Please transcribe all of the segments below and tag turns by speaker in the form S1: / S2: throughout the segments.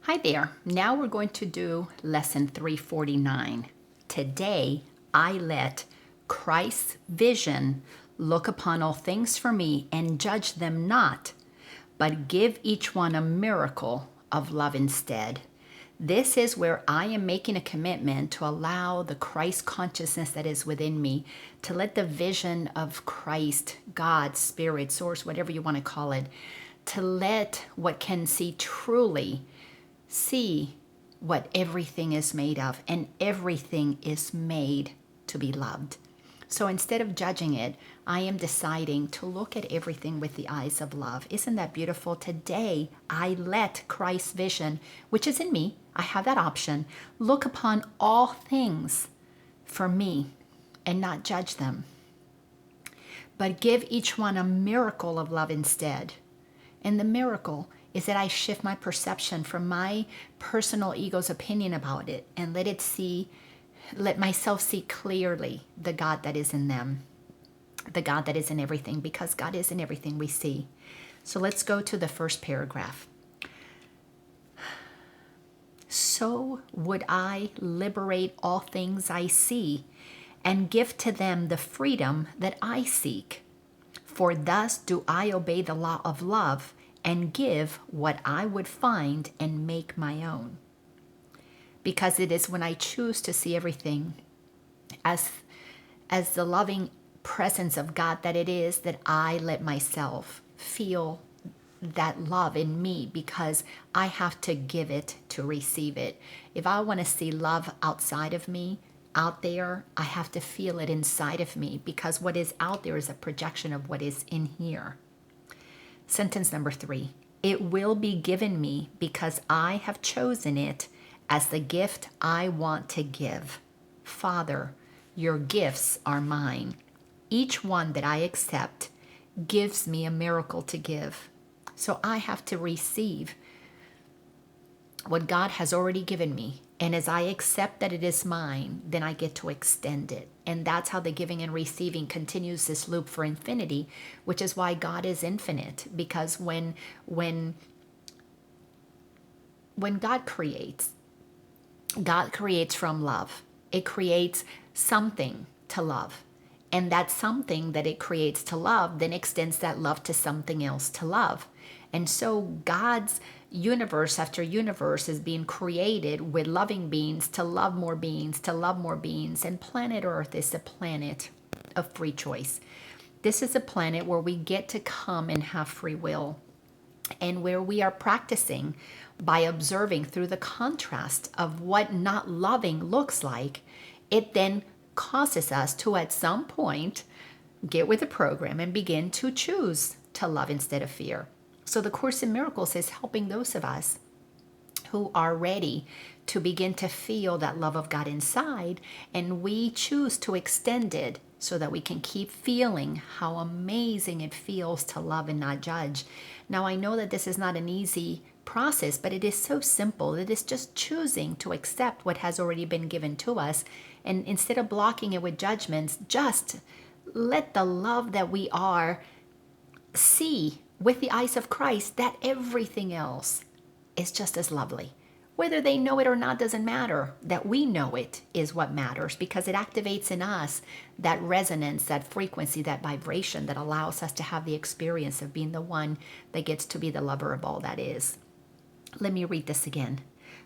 S1: Hi there. Now we're going to do lesson 349. Today, I let Christ's vision look upon all things for me and judge them not, but give each one a miracle of love instead. This is where I am making a commitment to allow the Christ consciousness that is within me to let the vision of Christ, God, Spirit, Source, whatever you want to call it, to let what can see truly see what everything is made of, and everything is made to be loved. So instead of judging it, I am deciding to look at everything with the eyes of love. Isn't that beautiful? Today, I let Christ's vision, which is in me, I have that option, look upon all things for me and not judge them, but give each one a miracle of love instead. And the miracle is that I shift my perception from my personal ego's opinion about it and let myself see clearly the God that is in them, the God that is in everything, because God is in everything we see. So let's go to the first paragraph. So would I liberate all things I see and give to them the freedom that I seek. For thus do I obey the law of love and give what I would find and make my own. Because it is when I choose to see everything as the loving presence of God that it is, that I let myself feel that love in me, because I have to give it to receive it. If I want to see love outside of me, out there, I have to feel it inside of me, because what is out there is a projection of what is in here. Sentence number 3. It will be given me because I have chosen it as the gift I want to give. Father, your gifts are mine. Each one that I accept gives me a miracle to give. So I have to receive what God has already given me. And as I accept that it is mine, then I get to extend it. And that's how the giving and receiving continues this loop for infinity, which is why God is infinite. Because when God creates from love. It creates something to love. And that something that it creates to love then extends that love to something else to love. And so God's universe after universe is being created with loving beings to love more beings, to love more beings. And planet Earth is a planet of free choice. This is a planet where we get to come and have free will, and where we are practicing by observing through the contrast of what not loving looks like. It then causes us to, at some point, get with the program and begin to choose to love instead of fear. So the Course in Miracles is helping those of us who are ready to begin to feel that love of God inside, and we choose to extend it so that we can keep feeling how amazing it feels to love and not judge. Now, I know that this is not an easy process, but it is so simple. It is just choosing to accept what has already been given to us, and instead of blocking it with judgments, just let the love that we are see with the eyes of Christ that everything else is just as lovely. Whether they know it or not doesn't matter. That we know it is what matters, because it activates in us that resonance, that frequency, that vibration that allows us to have the experience of being the one that gets to be the lover of all that is. Let me read this again.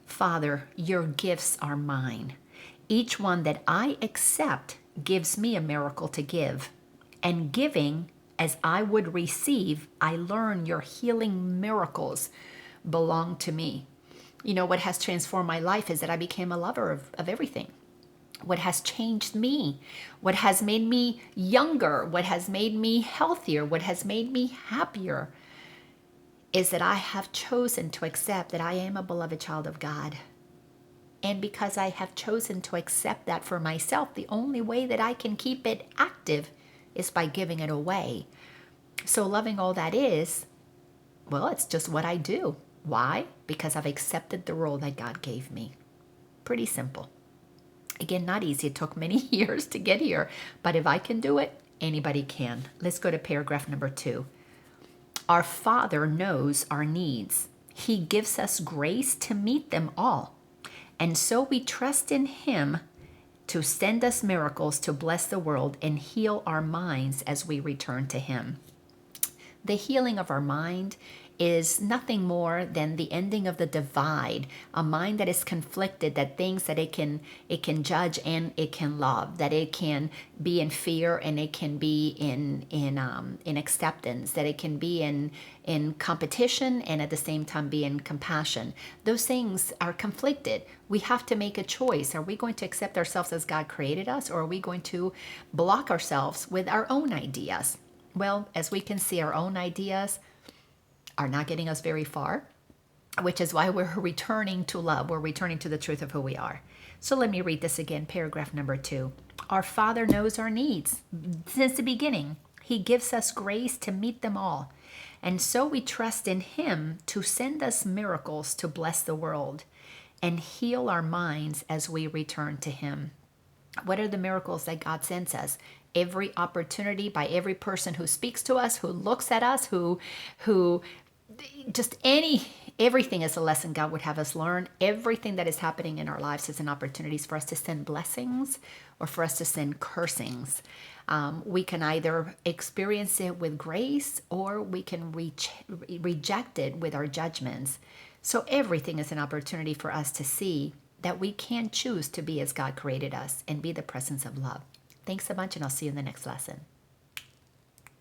S1: Father, your gifts are mine. Each one that I accept gives me a miracle to give. And giving as I would receive, I learn your healing miracles belong to me. You know, what has transformed my life is that I became a lover of everything. What has changed me, what has made me younger, what has made me healthier, what has made me happier, is that I have chosen to accept that I am a beloved child of God. And because I have chosen to accept that for myself, the only way that I can keep it active is by giving it away. So loving all that is, well, it's just what I do. Why? Because I've accepted the role that God gave me. Pretty simple. Again, not easy. It took many years to get here. But if I can do it, anybody can. Let's go to paragraph number 2. Our Father knows our needs. He gives us grace to meet them all. And so we trust in Him to send us miracles to bless the world and heal our minds as we return to Him. The healing of our mind is nothing more than the ending of the divide, a mind that is conflicted, that thinks that it can judge and it can love, that it can be in fear and it can be in acceptance, that it can be in competition and at the same time be in compassion. Those things are conflicted. We have to make a choice. Are we going to accept ourselves as God created us, or are we going to block ourselves with our own ideas? Well, as we can see, our own ideas are not getting us very far, which is why we're returning to love. We're returning to the truth of who we are. So let me read this again, paragraph number 2. Our Father knows our needs since the beginning. He gives us grace to meet them all. And so we trust in Him to send us miracles to bless the world and heal our minds as we return to Him. What are the miracles that God sends us? Every opportunity by every person who speaks to us, who looks at us, who just everything is a lesson God would have us learn. Everything that is happening in our lives is an opportunity for us to send blessings or for us to send cursings. We can either experience it with grace or we can reject it with our judgments. So everything is an opportunity for us to see that we can choose to be as God created us and be the presence of love. Thanks so much, and I'll see you in the next lesson.